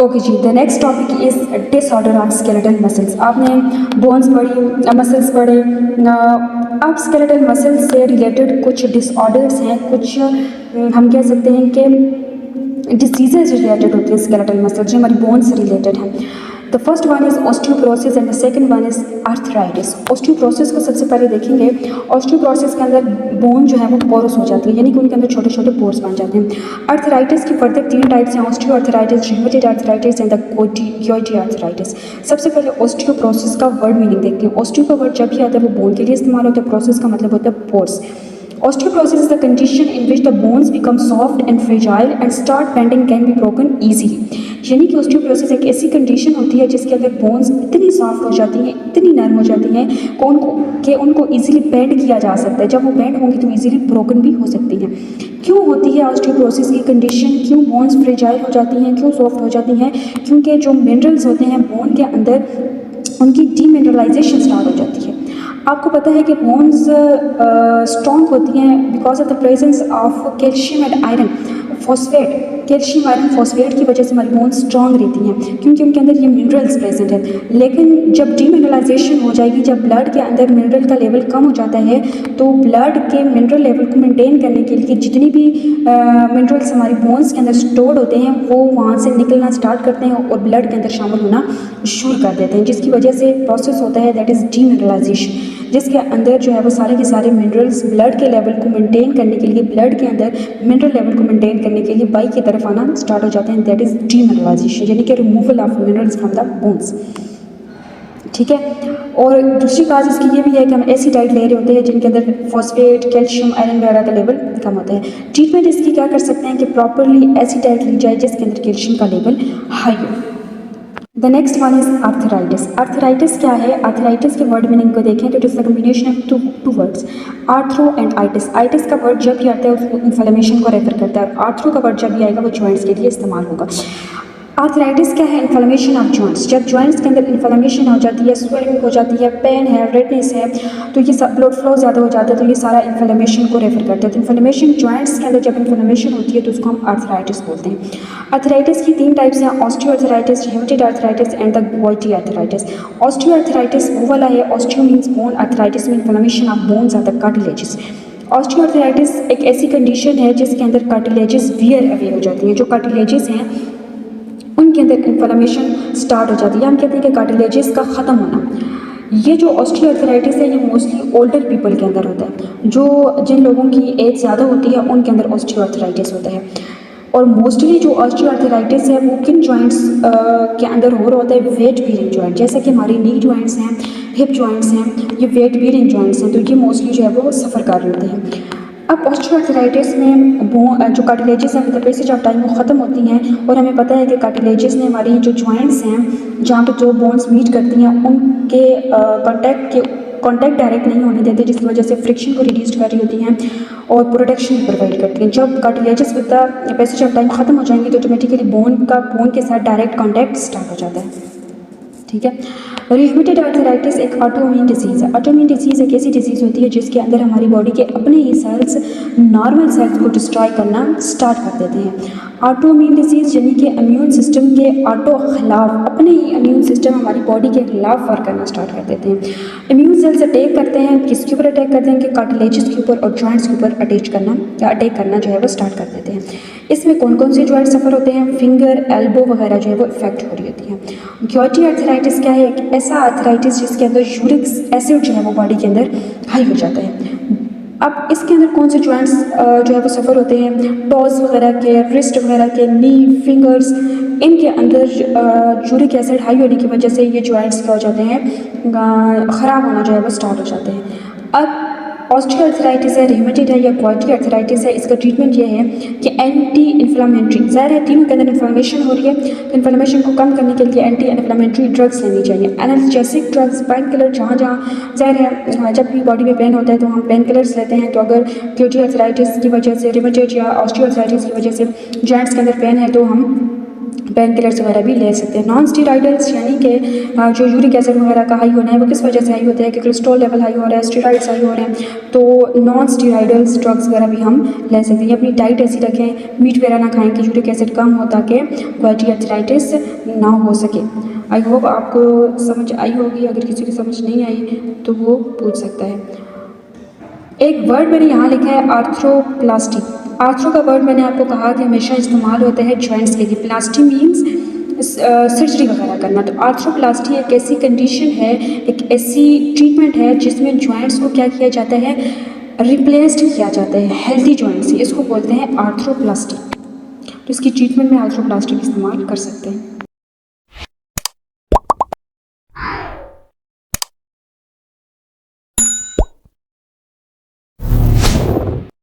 Okay ji, the next topic is disorder of skeletal muscles. आपने bones पढ़ी, muscles पढ़े। अब स्केलेटल मसल्स से रिलेटेड कुछ डिसऑर्डर्स हैं, कुछ हम कह सकते हैं कि डिसीजेज रिलेटेड होती है स्केलेटल मसल जो हमारी बोन से रिलेटेड है। The first one is osteoporosis and the second one is arthritis. Osteoporosis को सबसे पहले देखेंगे। ऑस्टियोपोरोसिस के अंदर बोन जो है वो पोरस हो जाती है, यानी कि उनके अंदर छोटे छोटे पोर्स बन जाते हैं। आर्थराइटिस की फर्दर 3 टाइप्स हैं, osteo arthritis, rheumatoid arthritis and the gouty arthritis. सबसे पहले ऑस्टियोपोरोसिस का वर्ड मीनिंग देखते हैं। ऑस्टियो का वर्ड जब भी आता है वो बोन के लिए इस्तेमाल होता है, प्रोसेस का मतलब होता है pores. Osteoporosis is the condition in which the bones become soft and fragile and start bending can be broken easily। यानी कि ऑस्टियोपोरोसिस एक ऐसी कंडीशन होती है जिसके अंदर बोन्स इतनी सॉफ्ट हो जाती हैं, इतनी नरम हो जाती हैं कि उनको इजीली बेंड किया जा सकता है। जब वो बेंड होंगी तो इजीली ब्रोकन भी हो सकती हैं। क्यों होती है ऑस्टियोपोरोसिस की कंडीशन? क्यों बोन्स फ्रेजाइल हो जाती हैं, क्यों सॉफ्ट हो जाती हैं? क्योंकि जो मिनरल्स होते हैं बोन के अंदर उनकी डीमिनरलाइजेशन स्टार्ट हो जाती है। आपको पता है कि बोन्स स्ट्रॉन्ग होती हैं because of the presence of calcium and iron phosphate. Calcium iron phosphate की वजह से हमारी बोन्स स्ट्रॉन्ग रहती हैं क्योंकि उनके अंदर ये मिनरल्स प्रेजेंट हैं। लेकिन जब डीमिनरलाइजेशन हो जाएगी, जब ब्लड के अंदर मिनरल का लेवल कम हो जाता है, तो ब्लड के मिनरल लेवल को मेंटेन करने के लिए जितनी भी मिनरल्स हमारी बोन्स के अंदर स्टोर्ड होते हैं वो वहाँ से निकलना स्टार्ट करते हैं और ब्लड के अंदर शामिल होना शुरू कर देते हैं, जिसकी वजह से प्रोसेस होता है दैट इज़ डीमिनरलाइजेशन, जिसके अंदर जो है वो सारे के सारे मिनरल्स ब्लड के लेवल को मेंटेन करने के लिए, ब्लड के अंदर मिनरल लेवल को मेंटेन करने के लिए बाई की तरफ आना स्टार्ट हो जाते हैं। दैट इज़ डीमिनरलाइजेशन, यानी कि removal of minerals from the bones. ठीक है। और दूसरी बात इसकी ये भी है कि हम ऐसी डाइट ले रहे होते हैं जिनके अंदर फॉस्फेट, कैल्शियम, आयरन वगैरह का लेवल कम होता है। ट्रीटमेंट इसकी क्या कर सकते हैं कि प्रॉपरली ऐसी डाइट ली जाए जिसके अंदर कैल्शियम का लेवल हाई हो। The next one is arthritis. Arthritis क्या है? आर्थराइटिस के वर्ड मीनिंग को देखें तो it is the combination of two words, arthro and itis. Itis का वर्ड जब भी आता है उसको इन्फ्लेमेशन को रेफर करता है, और आर्थरो का वर्ड जब भी आएगा वो जॉइंट्स के लिए इस्तेमाल होगा। आर्थराइटिस क्या है? Inflammation of joints. जब जॉइंट्स के अंदर इन्फ्लेमेशन हो जाती है, स्वेलिंग हो जाती है, पेन है, रेडनेस है, तो ये सब ब्लड फ्लो ज़्यादा हो जाता है, तो ये सारा इन्फ्लेमेशन को रेफर करते हैं। तो इन्फ्लेमेशन जॉइंट्स के अंदर जब इन्फ्लेमेशन होती है तो उसको हम आर्थराइटिस बोलते हैं। आर्थराइटिस की 3 टाइप्स हैं, osteo arthritis, rheumatoid arthritis and the gouty arthritis. Osteo arthritis वो वाला है, osteo means bone, arthritis mean inflammation of bones or the cartilages. Osteo arthritis एक ऐसी कंडीशन है जिसके अंदर कार्टिलेजेस वियर अवे हो जाती हैं। जो कार्टिलेजेस हैं उनके अंदर इन्फ्लेमेशन स्टार्ट हो जाती है। हम कहते हैं कि कार्टिलेजेस का ख़त्म होना। ये जो ऑस्टियोआर्थराइटिस है ये मोस्टली ओल्डर पीपल के अंदर होता है। जो जिन लोगों की एज ज़्यादा होती है उनके अंदर ऑस्टियोआर्थराइटिस होता है। और मोस्टली जो ऑस्टियोआर्थराइटिस है वो किन जॉइंट्स के अंदर हो रहा होता है? वेट बीयरिंग जॉइंट, जैसे कि हमारी नी जॉइंट्स हैं, हिप जॉइंट्स हैं, ये वेट बीयरिंग जॉइंट्स हैं, तो ये मोस्टली जो है वो सफ़र कर रहे होते हैं। अब ऑस्टियोआर्थराइटिस में जो कार्टिलेजेस हैं with the passage of time वो ख़त्म होती हैं, और हमें पता है कि कार्टिलेजेस ने हमारी जो जॉइंट्स हैं जहाँ पे जो बोन्स मीट करती हैं उनके कॉन्टैक्ट डायरेक्ट नहीं होने देते, जिसकी वजह से फ्रिक्शन को रिड्यूस कर रही होती हैं और प्रोटेक्शन प्रोवाइड करती हैं। जब cartilages with the passage of time ख़त्म हो जाएंगे तो ऑटोमेटिकली बोन के साथ डायरेक्ट कॉन्टैक्ट स्टार्ट हो जाता है। ठीक है। रिमेटॉइड आर्थराइटिस एक ऑटोइम्यून डिजीज़ है। ऑटोइम्यून डिजीज़ एक ऐसी डिजीज़ होती है जिसके अंदर हमारी बॉडी के अपने ही सेल्स नॉर्मल सेल्स को डिस्ट्रॉय करना स्टार्ट कर देते हैं। ऑटोइम्यून डिजीज़ यानी कि इम्यून सिस्टम के ऑटो खिलाफ, अपने ही इम्यून सिस्टम हमारी बॉडी के खिलाफ वर्क करना स्टार्ट कर देते हैं। इम्यून सेल्स अटैक करते हैं, किसके ऊपर अटैक करते हैं कि कार्टिलेजेस के ऊपर और जॉइंट्स के ऊपर अटैक करना जो है वो स्टार्ट कर देते हैं। इसमें कौन कौन से जॉइंट सफ़र होते हैं? फिंगर, एल्बो वगैरह जो है वो इफेक्ट हो रही होती है। गोइटी आर्थराइटिस क्या है? एक ऐसा आर्थराइटिस जिसके अंदर यूरिक एसिड जो है वो बॉडी के अंदर हाई हो जाता है। अब इसके अंदर कौन से जॉइंट्स जो है वो सफ़र होते हैं? टोज वगैरह के, रिस्ट वगैरह के, नी, फिंगर्स, इनके अंदर यूरिक एसिड हाई होने की वजह से ये जॉइंट्स क्या हो जाते हैं? ख़राब होना जो है वो स्टार्ट हो जाते हैं। अब ऑस्टियोआर्थराइटिस है, रिमेटॉइड है या गोइटी आर्थराइटिस है, इसका ट्रीटमेंट ये है कि एंटी इन्फ्लेमेटरी, ज़ाहिर है तीनों के अंदर इन्फ्लेमेशन हो रही है तो इन्फ्लेमेशन को कम करने के लिए एंटी इन्फ्लेमेटरी ड्रग्स लेनी चाहिए। एनाल्जेसिक ड्रग्स, पेन किलर, जहाँ ज़ाहिर है जब भी बॉडी में पेन होता है तो हम पेन किलर्स लेते हैं। तो अगर गोइटी आर्थराइटिस की वजह से, रिमेटॉइड या ऑस्टियोआर्थराइटिस की वजह से जॉइंट्स के अंदर पेन है तो हम पेन किलर्स वगैरह भी ले सकते हैं। नॉन स्टीरॉयडल्स यानी कि जो यूरिक एसिड वगैरह का हाई होना है वो किस वजह से हाई होता है कि कोलेस्ट्रॉल लेवल हाई हो रहा है, स्टीरॉइड्स हाई हो रहे हैं, तो नॉन स्टीरॉयडल्स ड्रग्स वगैरह भी हम ले सकते हैं। अपनी डाइट ऐसी रखें, मीट वगैरह ना खाएं कि यूरिक एसिड कम हो ताकि गॉइटी आर्थराइटिस ना हो सके। आई होप आपको समझ आई होगी। अगर किसी की समझ नहीं आई तो वो पूछ सकता है। एक वर्ड मैंने यहाँ लिखा है आर्थ्रोप्लास्टी। आर्थ्रो का वर्ड मैंने आपको कहा कि हमेशा इस्तेमाल होता है जॉइंट्स के लिए। प्लास्टी मीन्स सर्जरी वगैरह करना। तो आर्थ्रोप्लास्टी एक ऐसी कंडीशन है, एक ऐसी ट्रीटमेंट है जिसमें जॉइंट्स को क्या किया जाता है, रिप्लेस्ड किया जाता है हेल्थी जॉइंट्स से। इसको बोलते हैं आर्थ्रोप्लास्टी। तो इसकी ट्रीटमेंट में आर्थ्रोप्लास्टी इस्तेमाल कर सकते हैं।